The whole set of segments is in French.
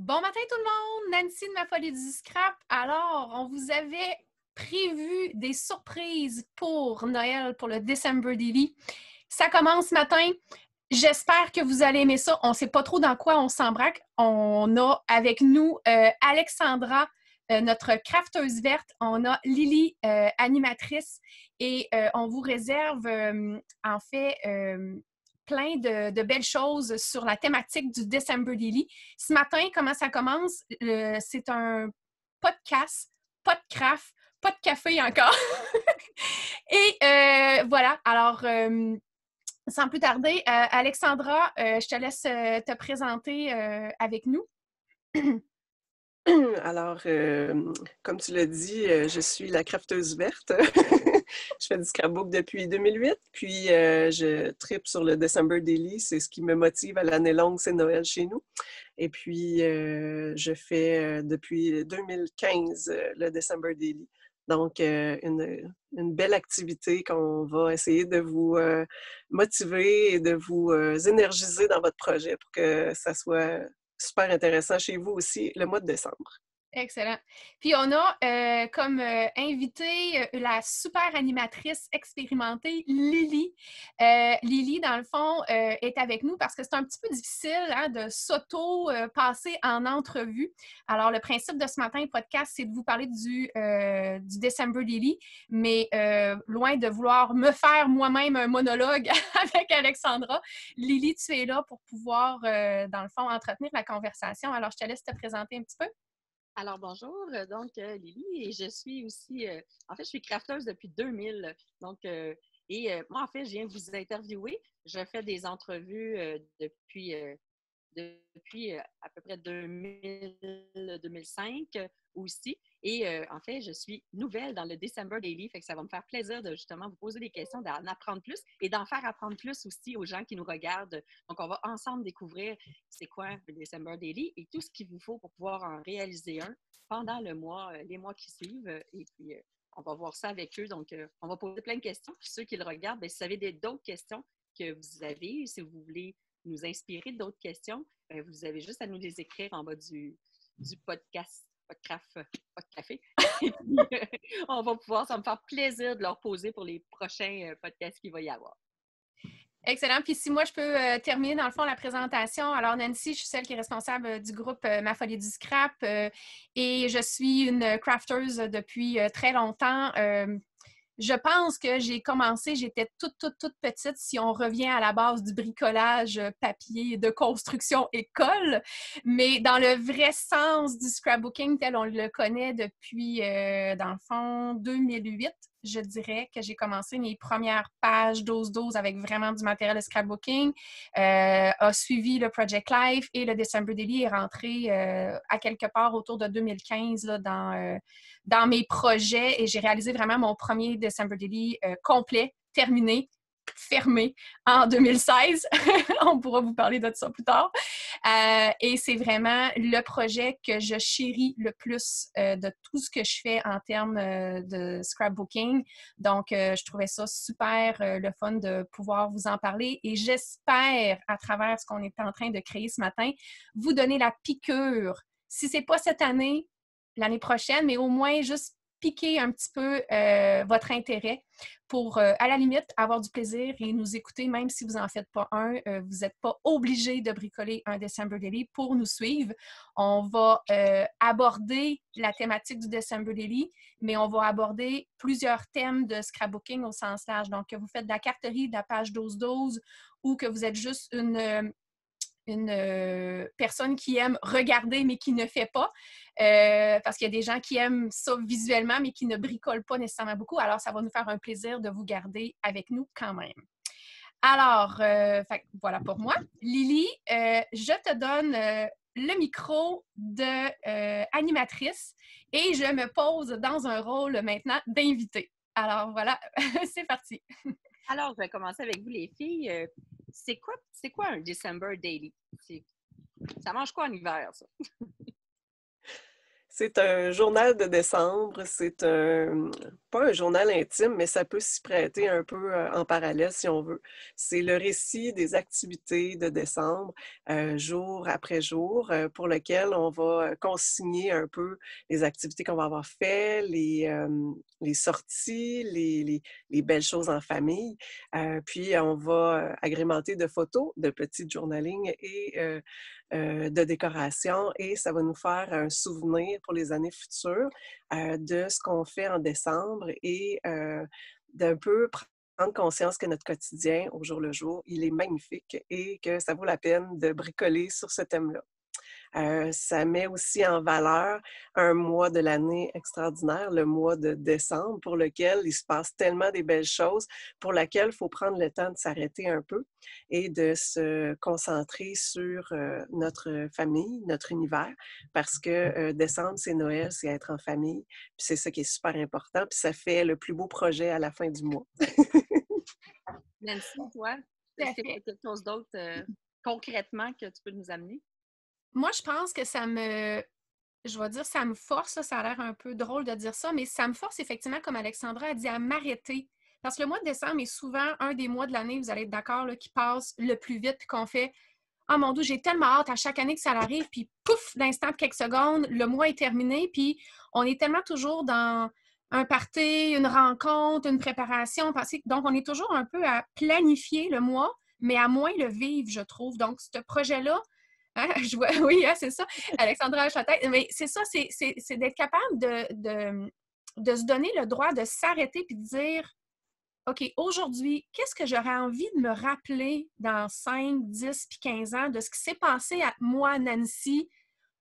Bon matin tout le monde, Nancy de Ma Folie du Scrap. Alors, on vous avait prévu des surprises pour Noël, pour le December Daily. Ça commence ce matin. J'espère que vous allez aimer ça. On ne sait pas trop dans quoi on s'embraque. On a avec nous Alexandra, notre crafteuse verte. On a Lily, animatrice. Et on vous réserve, en fait, plein de belles choses sur la thématique du December Daily. Ce matin, comment ça commence? C'est un podcast, pas de craft, pas de café encore. Et voilà, alors sans plus tarder, Alexandra, je te laisse te présenter avec nous. Alors, comme tu l'as dit, je suis la crafteuse verte. Je fais du scrapbook depuis 2008, puis je tripe sur le December Daily. C'est ce qui me motive à l'année longue, c'est Noël chez nous. Et puis, je fais depuis 2015 le December Daily. Donc, une belle activité qu'on va essayer de vous motiver et de vous énergiser dans votre projet pour que ça soit super intéressant chez vous aussi le mois de décembre. Excellent. Puis on a comme invitée la super animatrice expérimentée, Lily. Lily, dans le fond, est avec nous parce que c'est un petit peu difficile de s'auto-passer en entrevue. Alors, le principe de ce matin, podcast, c'est de vous parler du December Lily, mais loin de vouloir me faire moi-même un monologue avec Alexandra, Lily, tu es là pour pouvoir, dans le fond, entretenir la conversation. Alors, je te laisse te présenter un petit peu. Alors, bonjour, donc Lily, et je suis aussi, en fait, je suis crafteuse depuis 2000, donc, moi, en fait, je viens vous interviewer. Je fais des entrevues depuis à peu près 2000-2005 aussi. Et en fait, je suis nouvelle dans le December Daily, fait que ça va me faire plaisir de justement vous poser des questions, d'en apprendre plus et d'en faire apprendre plus aussi aux gens qui nous regardent. Donc, on va ensemble découvrir c'est quoi le December Daily et tout ce qu'il vous faut pour pouvoir en réaliser un pendant le mois, les mois qui suivent. Et puis, on va voir ça avec eux. Donc, on va poser plein de questions. Puis ceux qui le regardent, bien, si vous avez d'autres questions que vous avez, si vous voulez nous inspirer d'autres questions, vous avez juste à nous les écrire en bas du podcast, pas de café. Et puis, on va pouvoir, ça va me faire plaisir de leur poser pour les prochains podcasts qu'il va y avoir. Excellent. Puis si moi, je peux terminer, dans le fond, la présentation. Alors, Nancy, je suis celle qui est responsable du groupe Ma Folie du Scrap et je suis une crafteuse depuis très longtemps. Je pense que j'ai commencé, j'étais toute petite, si on revient à la base du bricolage, papier, de construction, école, mais dans le vrai sens du scrapbooking tel on le connaît depuis, dans le fond, 2008, je dirais que j'ai commencé mes premières pages 12-12 avec vraiment du matériel de scrapbooking, a suivi le Project Life et le December Daily est rentré à quelque part autour de 2015 là, dans mes projets et j'ai réalisé vraiment mon premier December Daily complet, terminé, fermé en 2016. On pourra vous parler de ça plus tard. Et c'est vraiment le projet que je chéris le plus de tout ce que je fais en termes de scrapbooking. Donc, je trouvais ça super le fun de pouvoir vous en parler et j'espère, à travers ce qu'on est en train de créer ce matin, vous donner la piqûre. Si ce n'est pas cette année, l'année prochaine, mais au moins juste piquer un petit peu votre intérêt pour, à la limite, avoir du plaisir et nous écouter, même si vous n'en faites pas un. Vous n'êtes pas obligé de bricoler un December Daily pour nous suivre. On va aborder la thématique du December Daily, mais on va aborder plusieurs thèmes de scrapbooking au sens large. Donc, que vous faites de la carterie, de la page 12-12 ou que vous êtes juste une personne qui aime regarder mais qui ne fait pas. Parce qu'il y a des gens qui aiment ça visuellement mais qui ne bricolent pas nécessairement beaucoup. Alors, ça va nous faire un plaisir de vous garder avec nous quand même. Alors, voilà pour moi. Lily, je te donne le micro d'animatrice et je me pose dans un rôle maintenant d'invitée. Alors, voilà, c'est parti. Alors, je vais commencer avec vous, les filles. C'est quoi un December Daily? Ça mange quoi en hiver, ça? C'est un journal de décembre. C'est pas un journal intime, mais ça peut s'y prêter un peu en parallèle si on veut. C'est le récit des activités de décembre, jour après jour, pour lequel on va consigner un peu les activités qu'on va avoir faites, les sorties, les belles choses en famille. Puis on va agrémenter de photos, de petits journaling et de décoration, et ça va nous faire un souvenir pour les années futures de ce qu'on fait en décembre et d'un peu prendre conscience que notre quotidien, au jour le jour, il est magnifique et que ça vaut la peine de bricoler sur ce thème-là. Ça met aussi en valeur un mois de l'année extraordinaire, le mois de décembre, pour lequel il se passe tellement des belles choses, pour laquelle il faut prendre le temps de s'arrêter un peu et de se concentrer sur notre famille, notre univers, parce que décembre, c'est Noël, c'est être en famille, puis c'est ça qui est super important, puis ça fait le plus beau projet à la fin du mois. Nancy, toi, est-ce qu'il y a quelque chose d'autre concrètement que tu peux nous amener? Moi, je pense que je vais dire, ça me force, ça a l'air un peu drôle de dire ça, mais ça me force effectivement, comme Alexandra a dit, à m'arrêter. Parce que le mois de décembre est souvent un des mois de l'année, vous allez être d'accord, là, qui passe le plus vite, puis qu'on fait « Ah mon Dieu, j'ai tellement hâte à chaque année que ça arrive », puis pouf, d'instant de quelques secondes, le mois est terminé, puis on est tellement toujours dans un party, une rencontre, une préparation, donc on est toujours un peu à planifier le mois, mais à moins le vivre, je trouve. Donc, ce projet-là, hein, oui, hein, c'est ça, Alexandra Chatel. Mais c'est ça, c'est d'être capable de se donner le droit de s'arrêter puis de dire OK, aujourd'hui, qu'est-ce que j'aurais envie de me rappeler dans 5, 10 puis 15 ans de ce qui s'est passé à moi, Nancy,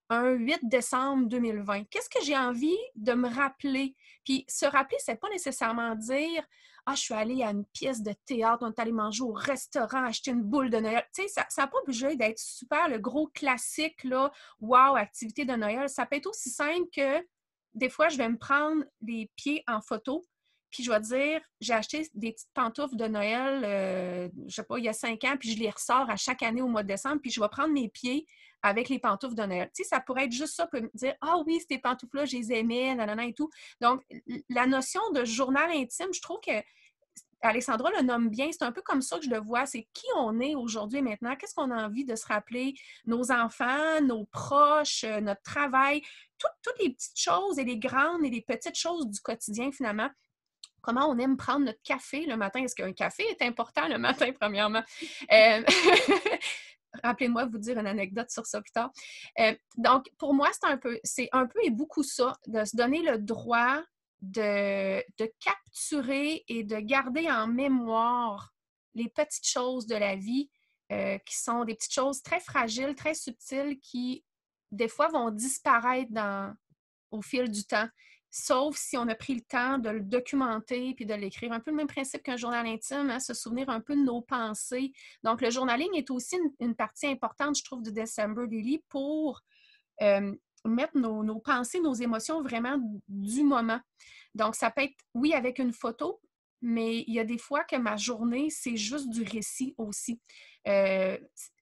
un 8 décembre 2020? Qu'est-ce que j'ai envie de me rappeler? Puis se rappeler, c'est pas nécessairement dire « Ah, je suis allée à une pièce de théâtre, on est allé manger au restaurant, acheter une boule de Noël. » Tu sais, ça n'a pas obligé d'être super, le gros classique, là, wow, activité de Noël. Ça peut être aussi simple que des fois, je vais me prendre les pieds en photo, puis je vais dire, j'ai acheté des petites pantoufles de Noël, je sais pas, il y a 5 ans, puis je les ressors à chaque année au mois de décembre, puis je vais prendre mes pieds avec les pantoufles de Noël. Tu sais, ça pourrait être juste ça, peut me dire « Ah oui, ces pantoufles-là, je les aimais, nanana et tout. » Donc, la notion de journal intime, je trouve que Alexandra le nomme bien, c'est un peu comme ça que je le vois, c'est qui on est aujourd'hui et maintenant, qu'est-ce qu'on a envie de se rappeler, nos enfants, nos proches, notre travail, toutes les petites choses et les grandes et les petites choses du quotidien finalement. Comment on aime prendre notre café le matin? Est-ce qu'un café est important le matin, premièrement? Rappelez-moi de vous dire une anecdote sur ça plus tard. Donc, pour moi, c'est un peu et beaucoup ça, de se donner le droit de capturer et de garder en mémoire les petites choses de la vie qui sont des petites choses très fragiles, très subtiles, qui, des fois, vont disparaître au fil du temps. Sauf si on a pris le temps de le documenter puis de l'écrire. Un peu le même principe qu'un journal intime, hein, se souvenir un peu de nos pensées. Donc, le journaling est aussi une partie importante, je trouve, du December Daily pour mettre nos pensées, nos émotions vraiment du moment. Donc, ça peut être, oui, avec une photo, mais il y a des fois que ma journée, c'est juste du récit aussi.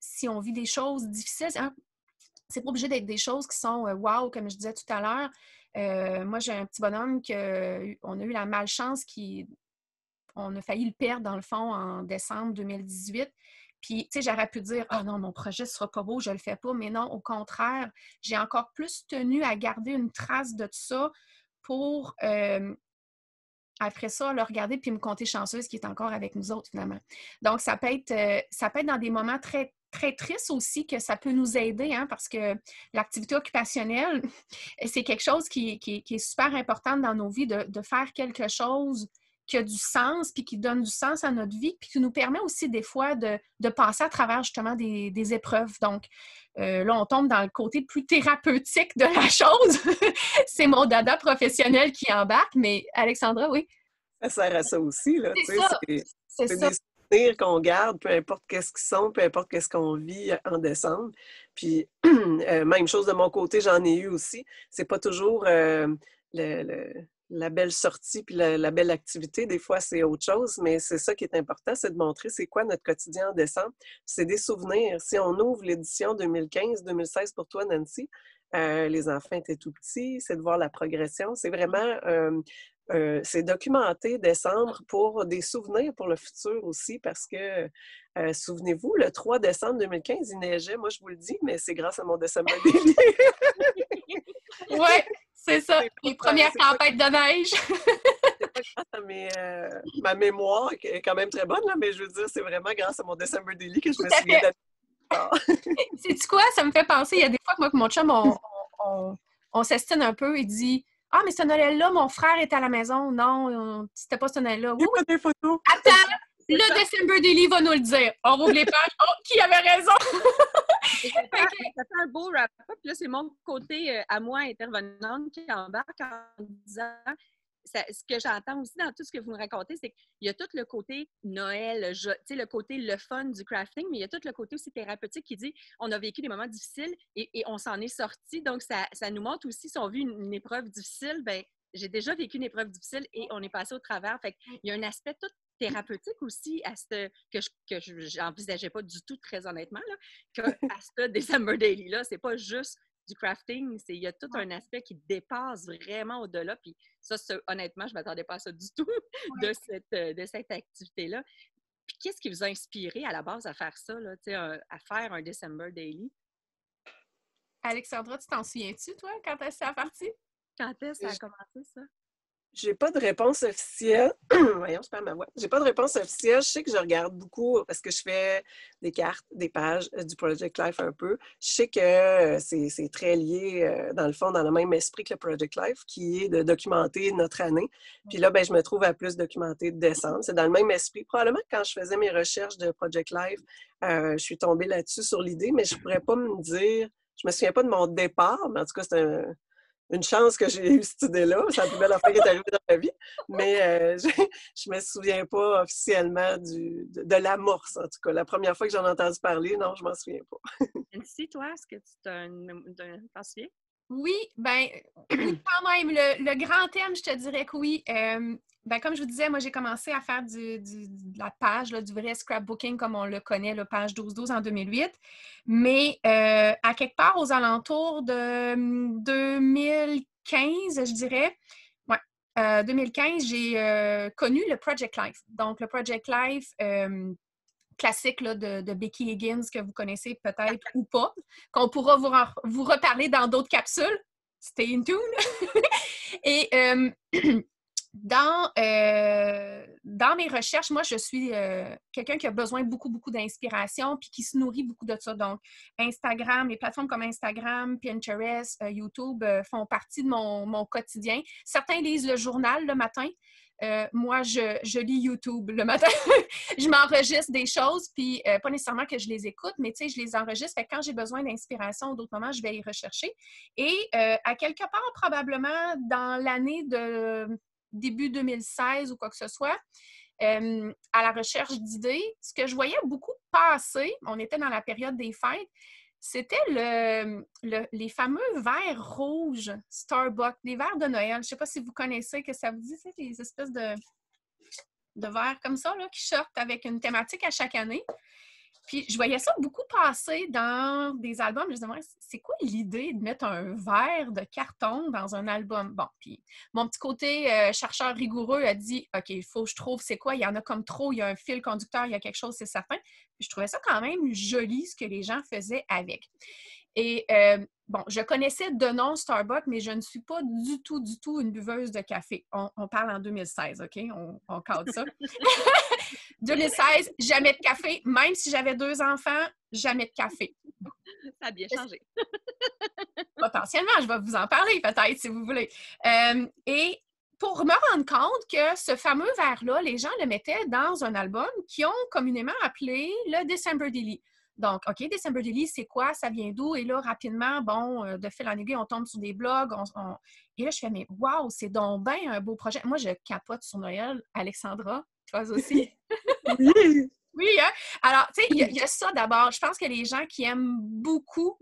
Si on vit des choses difficiles, hein, c'est pas obligé d'être des choses qui sont wow, comme je disais tout à l'heure. Moi, j'ai un petit bonhomme qu'on a eu la malchance on a failli le perdre, dans le fond, en décembre 2018. Puis, tu sais, j'aurais pu dire « Ah non, mon projet ne sera pas beau, je ne le fais pas. » Mais non, au contraire, j'ai encore plus tenu à garder une trace de tout ça pour, après ça, le regarder puis me compter chanceuse qui est encore avec nous autres, finalement. Donc, ça peut être dans des moments très, très tristes aussi que ça peut nous aider, hein, parce que l'activité occupationnelle, c'est quelque chose qui est super important dans nos vies, de faire quelque chose qui a du sens, puis qui donne du sens à notre vie, puis qui nous permet aussi des fois de passer à travers justement des épreuves. Donc, là, on tombe dans le côté plus thérapeutique de la chose. C'est mon dada professionnel qui embarque, mais Alexandra, oui? Ça sert à ça aussi, là. C'est ça! C'est ça! Des souvenirs qu'on garde, peu importe qu'est-ce qu'ils sont, peu importe qu'est-ce qu'on vit en décembre. Puis, même chose de mon côté, j'en ai eu aussi. C'est pas toujours la belle sortie puis la belle activité. Des fois, c'est autre chose, mais c'est ça qui est important, c'est de montrer c'est quoi notre quotidien en décembre. C'est des souvenirs. Si on ouvre l'édition 2015-2016 pour toi, Nancy, les enfants étaient tout petits, c'est de voir la progression. C'est vraiment c'est documenté décembre pour des souvenirs pour le futur aussi, parce que, souvenez-vous, le 3 décembre 2015, il neigeait, moi je vous le dis, mais c'est grâce à mon December Daily. Oui, c'est ça. Les premières tempêtes de neige. C'est pas grâce à ma mémoire, qui est quand même très bonne, là, mais je veux dire, c'est vraiment grâce à mon December Daily que je me souviens d'être. Sais-tu quoi? Ça me fait penser, il y a des fois que moi et mon chum, on s'estime un peu et dit « Ah, mais ce Noël-là, mon frère est à la maison. Non, c'était pas ce Noël-là. » Il n'y a pas des photos. Attends! Le December Daily va nous le dire. On rouvre les pages. Oh, qui avait raison? Ça fait un beau wrap-up. Là, c'est mon côté à moi, intervenante, qui embarque en disant ce que j'entends aussi dans tout ce que vous me racontez, c'est qu'il y a tout le côté Noël, le côté le fun du crafting, mais il y a tout le côté aussi thérapeutique qui dit on a vécu des moments difficiles et on s'en est sorti. Donc, ça nous montre aussi, si on vit une épreuve difficile, ben j'ai déjà vécu une épreuve difficile et on est passé au travers. Fait qu'il y a un aspect tout thérapeutique aussi que je n'envisageais pas du tout, très honnêtement, là, à ce December Daily-là. C'est pas juste du crafting, il y a tout un aspect qui dépasse vraiment au-delà. Puis ça, honnêtement, je ne m'attendais pas à ça du tout de cette activité-là. Puis qu'est-ce qui vous a inspiré à la base à faire ça, là, à faire un December Daily? Alexandra, tu t'en souviens-tu, toi, quand est-ce que ça a parti? Quand est-ce que ça a commencé, ça? J'ai pas de réponse officielle. Voyons, je perds ma voix. J'ai pas de réponse officielle. Je sais que je regarde beaucoup parce que je fais des cartes, des pages du Project Life un peu. Je sais que c'est très lié, dans le fond, dans le même esprit que le Project Life, qui est de documenter notre année. Puis là, ben, je me trouve à plus documenter de décembre. C'est dans le même esprit. Probablement que quand je faisais mes recherches de Project Life, je suis tombée là-dessus sur l'idée, mais je pourrais pas me dire... Je me souviens pas de mon départ, mais en tout cas, c'est une chance que j'ai eu cette idée-là. C'est la plus belle affaire qui est arrivée dans ma vie. Mais je me souviens pas officiellement de l'amorce, en tout cas. La première fois que j'en ai entendu parler, non, je m'en souviens pas. Nancy, toi, est-ce que tu t'en souviens? Oui, ben oui, quand même. Le grand thème, je te dirais que oui. Ben, comme je vous disais, moi, j'ai commencé à faire de la page, là, du vrai scrapbooking comme on le connaît, la page 12-12 en 2008. Mais à quelque part aux alentours de 2015, je dirais, ouais, 2015, j'ai connu le Project Life. Donc, le Project Life classique là, de Becky Higgins que vous connaissez peut-être ou pas, qu'on pourra vous reparler dans d'autres capsules. Stay in tune! Et dans mes recherches, moi, je suis quelqu'un qui a besoin beaucoup d'inspiration puis qui se nourrit beaucoup de ça. Donc, Instagram, les plateformes comme Instagram, Pinterest, YouTube font partie de mon quotidien. Certains lisent le journal le matin. Moi, je lis YouTube le matin. Je m'enregistre des choses, puis pas nécessairement que je les écoute, mais tu sais, je les enregistre. Fait que quand j'ai besoin d'inspiration ou d'autres moments, je vais y rechercher. Et à quelque part, probablement dans l'année de début 2016 ou quoi que ce soit, à la recherche d'idées, ce que je voyais beaucoup passer, on était dans la période des fêtes, c'était les fameux verres rouges Starbucks, les verres de Noël. Je ne sais pas si vous connaissez, que ça vous dit, c'est les espèces de verres comme ça là, qui sortent avec une thématique à chaque année. Puis je voyais ça beaucoup passer dans des albums. Je me disais, c'est quoi l'idée de mettre un verre de carton dans un album? Bon, puis mon petit côté chercheur rigoureux a dit, OK, il faut que je trouve c'est quoi. Il y en a comme trop, il y a un fil conducteur, il y a quelque chose, c'est certain. Puis je trouvais ça quand même joli ce que les gens faisaient avec. Et bon, je connaissais de nom Starbucks, mais je ne suis pas du tout une buveuse de café. On parle en 2016, OK? On cadre ça. 2016, jamais de café. Même si j'avais 2 enfants, jamais de café. Ça a bien changé. Potentiellement, je vais vous en parler peut-être, si vous voulez. Et pour me rendre compte que ce fameux verre-là, les gens le mettaient dans un album qu'ils ont communément appelé le December Daily. Donc, OK, December Daily, c'est quoi? Ça vient d'où? Et là, rapidement, bon, de fil en aiguille, on tombe sur des blogs. Et là, je fais, mais waouh, c'est donc bien un beau projet. Moi, je capote sur Noël. Alexandra, toi aussi? Oui! Oui, hein? Alors, tu sais, il y a ça d'abord. Je pense que les gens qui aiment beaucoup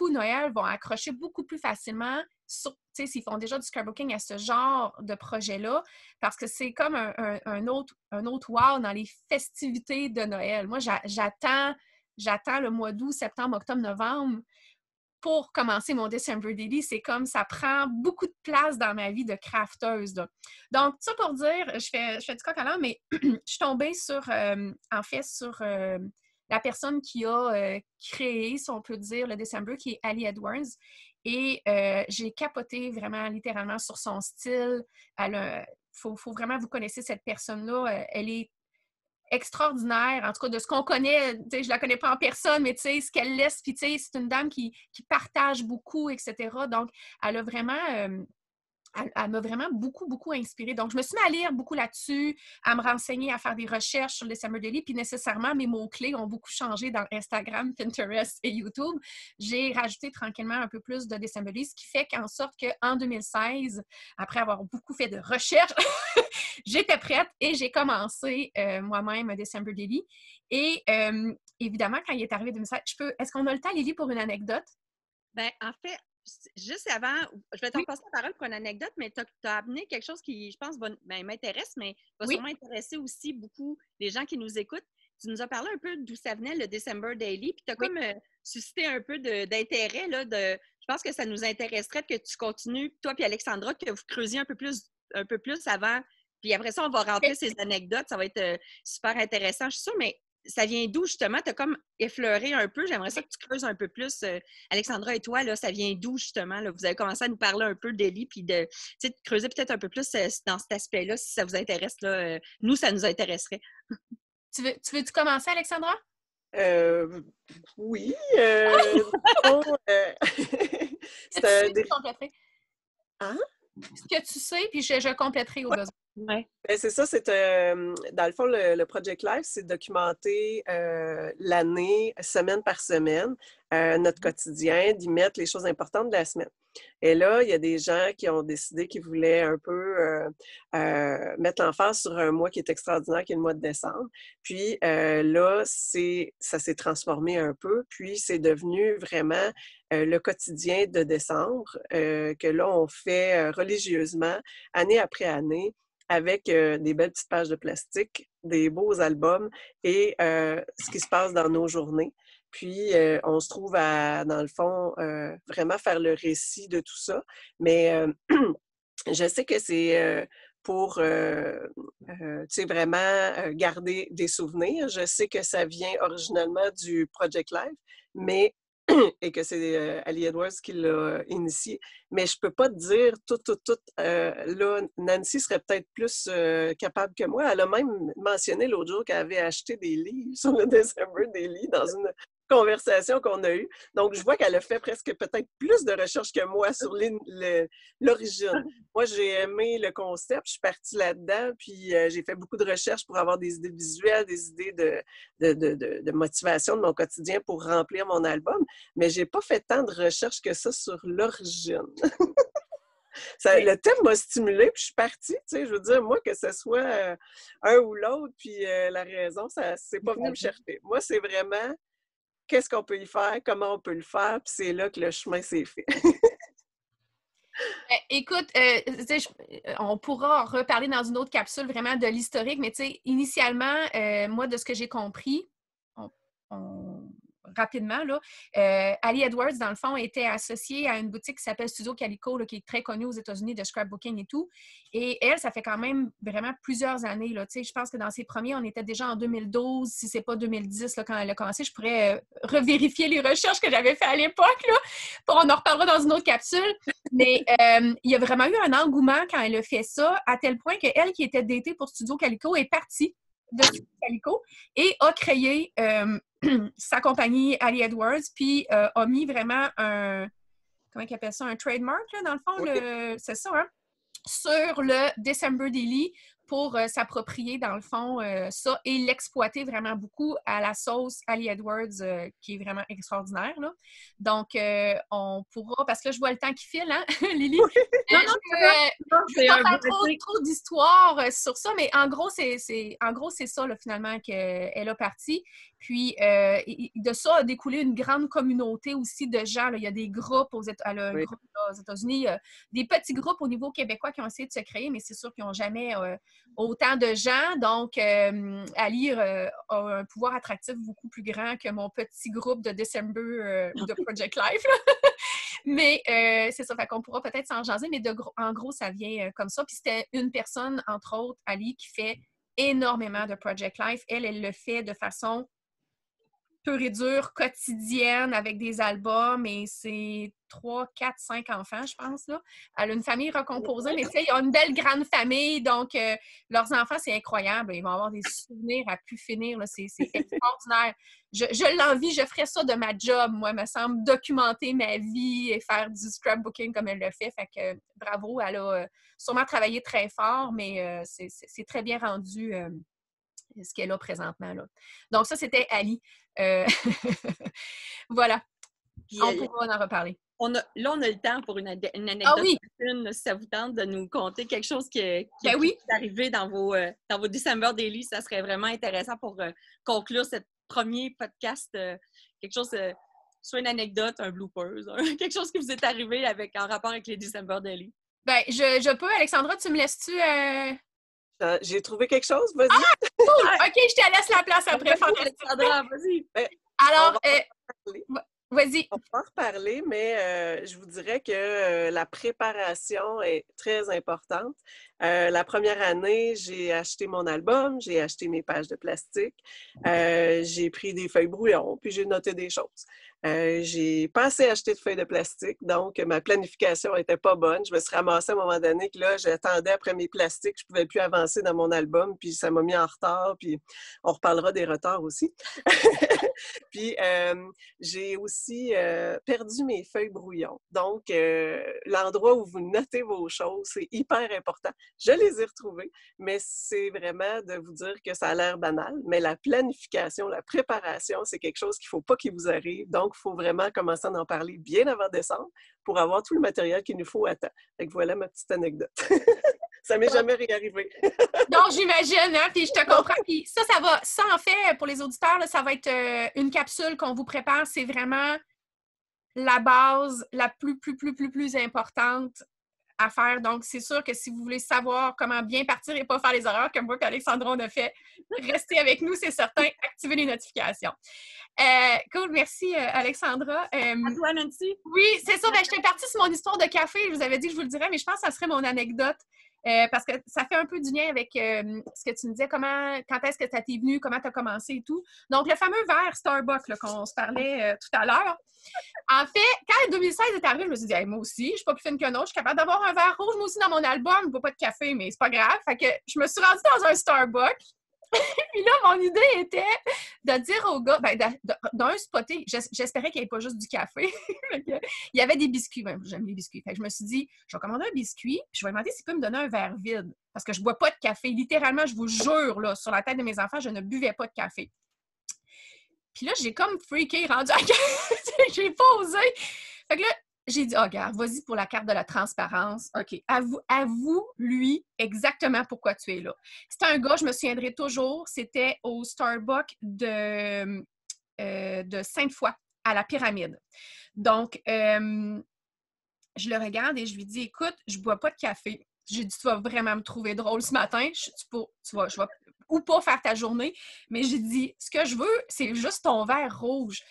Noël vont accrocher beaucoup plus facilement, tu sais, s'ils font déjà du scrapbooking à ce genre de projet-là, parce que c'est comme un autre wow dans les festivités de Noël. Moi, j'attends le mois d'août, septembre, octobre, novembre pour commencer mon December Daily. C'est comme ça prend beaucoup de place dans ma vie de crafteuse, là. Donc, ça pour dire, je fais du coq à l'âne, mais je suis tombée sur la personne qui a créé, si on peut dire, le December, qui est Ali Edwards. Et j'ai capoté vraiment littéralement sur son style. Faut vraiment vous connaissez cette personne-là. Elle est extraordinaire, en tout cas de ce qu'on connaît. Je la connais pas en personne, mais ce qu'elle laisse, puis c'est une dame qui partage beaucoup, etc. Donc, elle a vraiment... elle m'a vraiment beaucoup, beaucoup inspirée. Donc, je me suis mis à lire beaucoup là-dessus, à me renseigner, à faire des recherches sur le December Daily. Puis, nécessairement, mes mots-clés ont beaucoup changé dans Instagram, Pinterest et YouTube. J'ai rajouté tranquillement un peu plus de December Daily, ce qui fait qu'en sorte qu'en 2016, après avoir beaucoup fait de recherches, j'étais prête et j'ai commencé moi-même un December Daily. Et évidemment, quand il est arrivé 2016, est-ce qu'on a le temps, Lily, pour une anecdote? Bien, en fait, juste avant, je vais t'en passer la parole pour une anecdote, mais tu as amené quelque chose qui, je pense, m'intéresse, mais va sûrement intéresser aussi beaucoup les gens qui nous écoutent. Tu nous as parlé un peu d'où ça venait, le December Daily, puis tu as comme suscité un peu d'intérêt. Je pense que ça nous intéresserait que tu continues, toi et Alexandra, que vous creusiez un peu plus avant. Puis après ça, on va rentrer ces anecdotes. Ça va être super intéressant, je suis sûre, mais ça vient d'où, justement? Tu as comme effleuré un peu. J'aimerais ça que tu creuses un peu plus. Alexandra et toi, là, ça vient d'où, justement? Là? Vous avez commencé à nous parler un peu d'Élie, puis de creuser peut-être un peu plus dans cet aspect-là, si ça vous intéresse. Là. Nous, ça nous intéresserait. Tu veux-tu commencer, Alexandra? Oui. Hein? Ce que tu sais, puis je compléterai au besoin. Ouais. Ben, c'est ça, dans le fond, le Project Life, c'est documenter l'année, semaine par semaine, notre quotidien, d'y mettre les choses importantes de la semaine. Et là, il y a des gens qui ont décidé qu'ils voulaient un peu mettre l'emphase sur un mois qui est extraordinaire, qui est le mois de décembre. Puis là, ça s'est transformé un peu, puis c'est devenu vraiment le quotidien de décembre que là, on fait religieusement, année après année, avec des belles petites pages de plastique, des beaux albums et ce qui se passe dans nos journées. Puis, on se trouve dans le fond, vraiment faire le récit de tout ça. Mais je sais que c'est pour, vraiment garder des souvenirs. Je sais que ça vient originalement du Project Life, mais et que c'est Ali Edwards qui l'a initié. Mais je ne peux pas te dire tout. Là, Nancy serait peut-être plus capable que moi. Elle a même mentionné l'autre jour qu'elle avait acheté des livres sur le December Daily dans une conversation qu'on a eue. Donc, je vois qu'elle a fait presque peut-être plus de recherches que moi sur l'origine. Moi, j'ai aimé le concept, je suis partie là-dedans, puis j'ai fait beaucoup de recherches pour avoir des idées visuelles, des idées de motivation de mon quotidien pour remplir mon album, mais j'ai pas fait tant de recherches que ça sur l'origine. Le thème m'a stimulée, puis je suis partie, je veux dire, moi, que ce soit un ou l'autre, puis la raison, ça c'est pas venu me chercher. Moi, c'est vraiment qu'est-ce qu'on peut y faire, comment on peut le faire, puis c'est là que le chemin s'est fait. Écoute, on pourra reparler dans une autre capsule vraiment de l'historique, mais initialement, moi, de ce que j'ai compris, rapidement, là, Ali Edwards, dans le fond, était associée à une boutique qui s'appelle Studio Calico, là, qui est très connue aux États-Unis de scrapbooking et tout. Et elle, ça fait quand même vraiment plusieurs années. Là, je pense que dans ses premiers, on était déjà en 2012, si c'est pas 2010, là, quand elle a commencé. Je pourrais revérifier les recherches que j'avais fait à l'époque. Là. On en reparlera dans une autre capsule. Mais il y a vraiment eu un engouement quand elle a fait ça, à tel point qu'elle, qui était datée pour Studio Calico, est partie de Studio Calico et a créé sa compagnie Ali Edwards, puis a mis vraiment comment ils appellent ça, un trademark, là, dans le fond, oui. C'est ça, hein? Sur le December Daily pour s'approprier, dans le fond, ça et l'exploiter vraiment beaucoup à la sauce Ali Edwards, qui est vraiment extraordinaire, là. Donc, on pourra, parce que là, je vois le temps qui file, hein, Lily? Je ne vais pas faire trop d'histoire sur ça, mais en gros, c'est ça, là, finalement, qu'elle a parti. Puis, de ça a découlé une grande communauté aussi de gens. Là. Il y a des groupes elle a un groupe aux États-Unis, il y a des petits groupes au niveau québécois qui ont essayé de se créer, mais c'est sûr qu'ils n'ont jamais autant de gens. Donc, Ali a un pouvoir attractif beaucoup plus grand que mon petit groupe de December ou de Project Life. Mais c'est ça, fait qu'on pourra peut-être s'en jaser, mais en gros, ça vient comme ça. Puis c'était une personne, entre autres, Ali, qui fait énormément de Project Life. Elle le fait de façon pure et dure, quotidienne, avec des albums, et c'est 3, 4, 5 enfants, je pense, là. Elle a une famille recomposée, mais tu sais, ils ont une belle grande famille, donc leurs enfants, c'est incroyable. Ils vont avoir des souvenirs à pu finir, là. C'est extraordinaire. Je l'envie, je ferais ça de ma job, moi, me semble, documenter ma vie et faire du scrapbooking comme elle le fait. Fait que bravo, elle a sûrement travaillé très fort, mais c'est très bien rendu ce qu'elle a présentement, là. Donc ça, c'était Ali. Voilà. Puis, on pourra en reparler. Là, on a le temps pour une anecdote. Oui. Si ça vous tente de nous conter quelque chose qui est arrivé dans vos December Daily, ça serait vraiment intéressant pour conclure ce premier podcast. Quelque chose, soit une anecdote, un bloopers, quelque chose qui vous est arrivé en rapport avec les December Daily. Ben, je peux. Alexandra, tu me laisses-tu... J'ai trouvé quelque chose, vas-y. Ah, cool! OK, je te laisse la place après. Alexandra, vas-y. Alors, vas-y. On va en reparler, mais je vous dirais que la préparation est très importante. La première année, j'ai acheté mon album, j'ai acheté mes pages de plastique, j'ai pris des feuilles brouillons, puis j'ai noté des choses. J'ai pas assez acheté de feuilles de plastique, donc ma planification n'était pas bonne. Je me suis ramassée à un moment donné que là, j'attendais après mes plastiques, je pouvais plus avancer dans mon album, puis ça m'a mis en retard, puis on reparlera des retards aussi. Puis j'ai aussi perdu mes feuilles brouillons. Donc, l'endroit où vous notez vos choses, c'est hyper important. Je les ai retrouvées, mais c'est vraiment de vous dire que ça a l'air banal, mais la planification, la préparation, c'est quelque chose qu'il ne faut pas qu'il vous arrive. Donc, il faut vraiment commencer à en parler bien avant décembre pour avoir tout le matériel qu'il nous faut à temps. Fait que voilà ma petite anecdote. Ça m'est jamais réarrivé. Donc, j'imagine, hein, puis je te comprends. Puis ça va. Ça, en fait, pour les auditeurs, là, ça va être une capsule qu'on vous prépare. C'est vraiment la base la plus importante à faire. Donc, c'est sûr que si vous voulez savoir comment bien partir et pas faire les erreurs comme moi qu'Alexandra on a fait, restez avec nous, c'est certain. Activez les notifications. Cool, merci Alexandra. À toi, Nancy? Oui, c'est ça. Ben, j'étais partie sur mon histoire de café. Je vous avais dit que je vous le dirais, mais je pense que ça serait mon anecdote. Parce que ça fait un peu du lien avec ce que tu me disais, quand est-ce que ça t'es venu, comment tu as commencé et tout. Donc, le fameux verre Starbucks là, qu'on se parlait tout à l'heure. En fait, quand 2016 est arrivé, je me suis dit, hey, moi aussi, je suis pas plus fine qu'un autre, je suis capable d'avoir un verre rouge, moi aussi, dans mon album, je ne bois pas de café, mais c'est pas grave. Fait que je me suis rendue dans un Starbucks. Puis là, mon idée était de dire aux gars, d'un spotter, j'espérais qu'il n'y avait pas juste du café. Il y avait des biscuits. J'aime les biscuits. Fait que je me suis dit, je vais commander un biscuit, puis je vais demander s'il peut me donner un verre vide. Parce que je ne bois pas de café. Littéralement, je vous jure, là, sur la tête de mes enfants, je ne buvais pas de café. Puis là, j'ai comme freaké, rendu à j'ai pas osé. Fait que là, j'ai dit, oh, regarde, vas-y pour la carte de la transparence. OK, avoue, lui, exactement pourquoi tu es là. C'était un gars, je me souviendrai toujours, c'était au Starbucks de Sainte-Foy, à la Pyramide. Donc, je le regarde et je lui dis, écoute, je bois pas de café. J'ai dit, tu vas vraiment me trouver drôle ce matin. Je vais ou pas faire ta journée. Mais j'ai dit, ce que je veux, c'est juste ton verre rouge.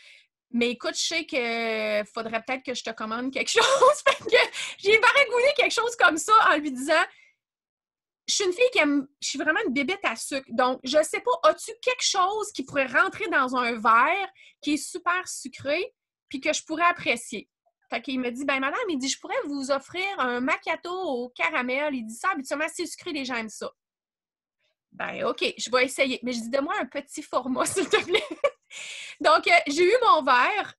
Mais écoute, je sais qu'il faudrait peut-être que je te commande quelque chose. Fait que j'ai baragouiné quelque chose comme ça en lui disant, je suis une fille je suis vraiment une bébête à sucre. Donc, je sais pas, as-tu quelque chose qui pourrait rentrer dans un verre qui est super sucré puis que je pourrais apprécier? Fait qu'il me dit, madame, il dit, je pourrais vous offrir un macchiato au caramel. Il dit ça, habituellement, c'est sucré, les gens aiment ça. OK, je vais essayer. Mais je dis, donne-moi un petit format, s'il te plaît. Donc, j'ai eu mon verre.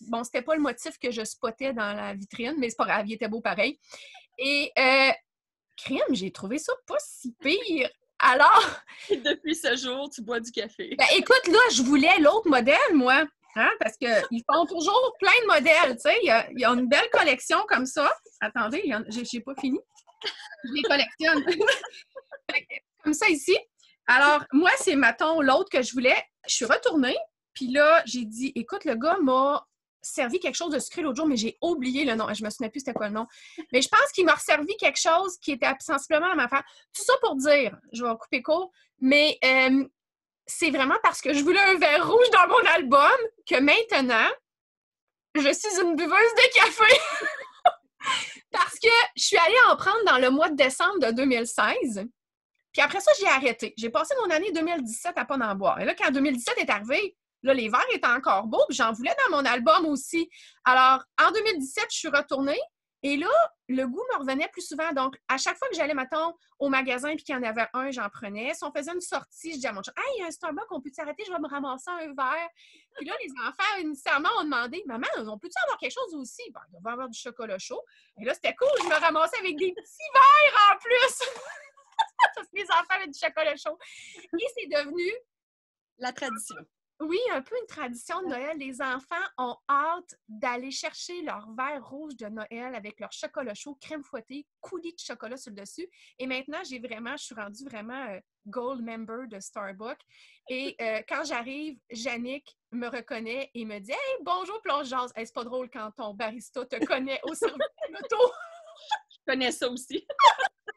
Bon, c'était pas le motif que je spottais dans la vitrine, mais c'est pas grave, il était beau pareil. Et, crème, j'ai trouvé ça pas si pire. Alors... Et depuis ce jour, tu bois du café. Écoute, là, je voulais l'autre modèle, moi. Hein, parce qu'ils font toujours plein de modèles, tu sais. Il y a une belle collection comme ça. Attendez, j'ai pas fini. Je les collectionne. Comme ça ici. Alors, moi, c'est, mettons, l'autre que je voulais. Je suis retournée, puis là, j'ai dit, écoute, le gars m'a servi quelque chose de sucré l'autre jour, mais j'ai oublié le nom. Je me souviens plus c'était quoi le nom. Mais je pense qu'il m'a servi quelque chose qui était sensiblement à ma affaire. Tout ça pour dire, je vais couper court, mais c'est vraiment parce que je voulais un verre rouge dans mon album que maintenant, je suis une buveuse de café. Parce que je suis allée en prendre dans le mois de décembre de 2016. Puis après ça, j'ai arrêté. J'ai passé mon année 2017 à pas en boire. Et là, quand 2017 est arrivé, là, les verres étaient encore beaux, puis j'en voulais dans mon album aussi. Alors, en 2017, je suis retournée, et là, le goût me revenait plus souvent. Donc, à chaque fois que j'allais, mettons, au magasin, puis qu'il y en avait un, j'en prenais. Si on faisait une sortie, je disais à mon chum, « Hey, il y a un Starbucks, on peut s'arrêter? Je vais me ramasser un verre. » Puis là, les enfants, initialement, ont demandé, « Maman, on peut-tu avoir quelque chose aussi? » Ben, on va avoir du chocolat chaud. Et là, c'était cool, je me ramassais avec des petits verres en plus. Parce que les enfants avaient du chocolat chaud. Et c'est devenu la tradition. Oui, un peu une tradition de Noël. Les enfants ont hâte d'aller chercher leur verre rouge de Noël avec leur chocolat chaud, crème fouettée, coulis de chocolat sur le dessus. Et maintenant, je suis rendue vraiment gold member de Starbucks. Et quand j'arrive, Yannick me reconnaît et me dit « Hey, bonjour, puis on jase. Hey, c'est pas drôle quand ton barista te connaît au service de l'auto. » Je connais ça aussi.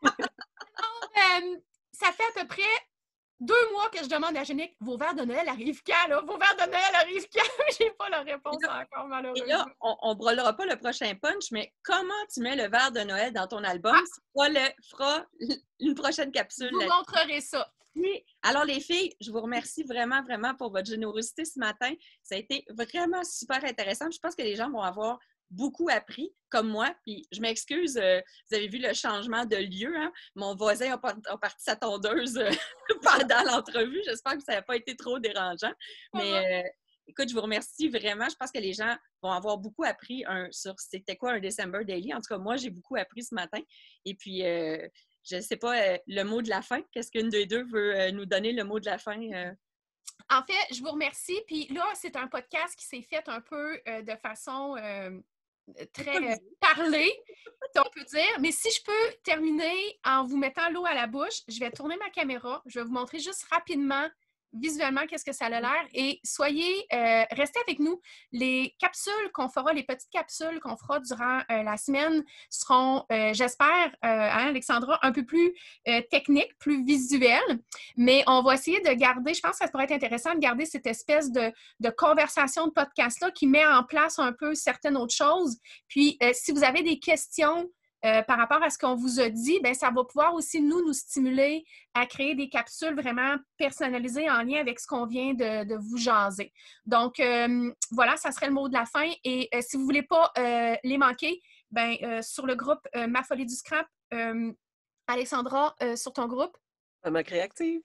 Donc, ça fait à peu près 2 mois que je demande à Yannick, vos verres de Noël arrivent quand, là? Vos verres de Noël arrivent quand? J'ai pas la réponse encore, malheureusement. Et là, on ne brûlera pas le prochain punch, mais comment tu mets le verre de Noël dans ton album? Fera une prochaine capsule. Je vous montrerai ça. Oui. Alors, les filles, je vous remercie vraiment, vraiment pour votre générosité ce matin. Ça a été vraiment super intéressant. Je pense que les gens vont avoir beaucoup appris, comme moi. Puis, je m'excuse, vous avez vu le changement de lieu. Hein? Mon voisin a parti sa tondeuse pendant l'entrevue. J'espère que ça n'a pas été trop dérangeant. Mais écoute, je vous remercie vraiment. Je pense que les gens vont avoir beaucoup appris sur c'était quoi un December Daily. En tout cas, moi, j'ai beaucoup appris ce matin. Et puis, je ne sais pas, le mot de la fin. Qu'est-ce qu'une des deux veut nous donner le mot de la fin? En fait, je vous remercie. Puis là, c'est un podcast qui s'est fait un peu de façon très parlée, si on peut dire. Mais si je peux terminer en vous mettant l'eau à la bouche, je vais tourner ma caméra. Je vais vous montrer juste rapidement, visuellement, qu'est-ce que ça a l'air. Et restez avec nous. Les capsules qu'on fera, les petites capsules qu'on fera durant la semaine seront, j'espère, Alexandra, un peu plus techniques, plus visuelles. Mais on va essayer de garder, je pense que ça pourrait être intéressant de garder cette espèce de conversation de podcast-là qui met en place un peu certaines autres choses. Puis, si vous avez des questions par rapport à ce qu'on vous a dit, bien, ça va pouvoir aussi nous stimuler à créer des capsules vraiment personnalisées en lien avec ce qu'on vient de vous jaser. Donc, voilà, ça serait le mot de la fin. Et si vous ne voulez pas les manquer, bien, sur le groupe Ma Folie du Scrap, Alexandra, sur ton groupe. Maman Créative.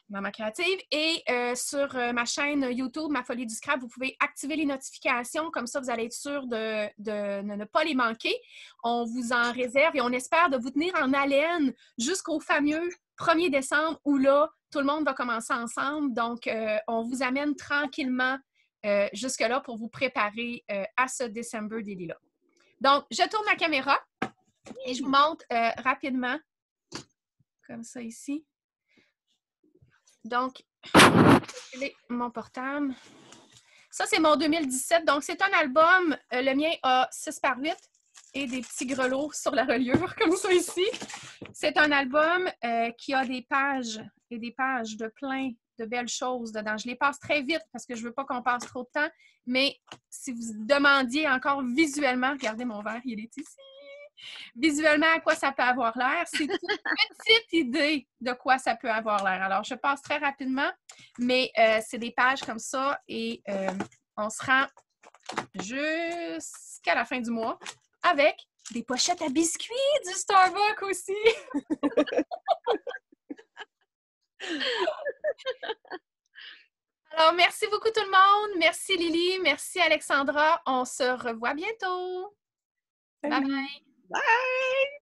Maman Créative. Et sur ma chaîne YouTube, Ma Folie du Scrap, vous pouvez activer les notifications. Comme ça, vous allez être sûr de ne pas les manquer. On vous en réserve et on espère de vous tenir en haleine jusqu'au fameux 1er décembre où là, tout le monde va commencer ensemble. Donc, on vous amène tranquillement jusque-là pour vous préparer à ce December Daily-là. Donc, je tourne ma caméra et je vous montre rapidement, comme ça ici. Donc, mon portable. Ça, c'est mon 2017. Donc, c'est un album. Le mien a 6x8 et des petits grelots sur la reliure, comme ça ici. C'est un album qui a des pages et des pages de plein de belles choses dedans. Je les passe très vite parce que je ne veux pas qu'on passe trop de temps. Mais si vous demandiez encore visuellement, regardez mon verre, il est ici. Visuellement, à quoi ça peut avoir l'air. C'est une petite idée de quoi ça peut avoir l'air. Alors, je passe très rapidement, mais c'est des pages comme ça et on se rend jusqu'à la fin du mois avec des pochettes à biscuits du Starbucks aussi. Alors, merci beaucoup tout le monde. Merci Lily, merci Alexandra. On se revoit bientôt. Bye bye. Bye!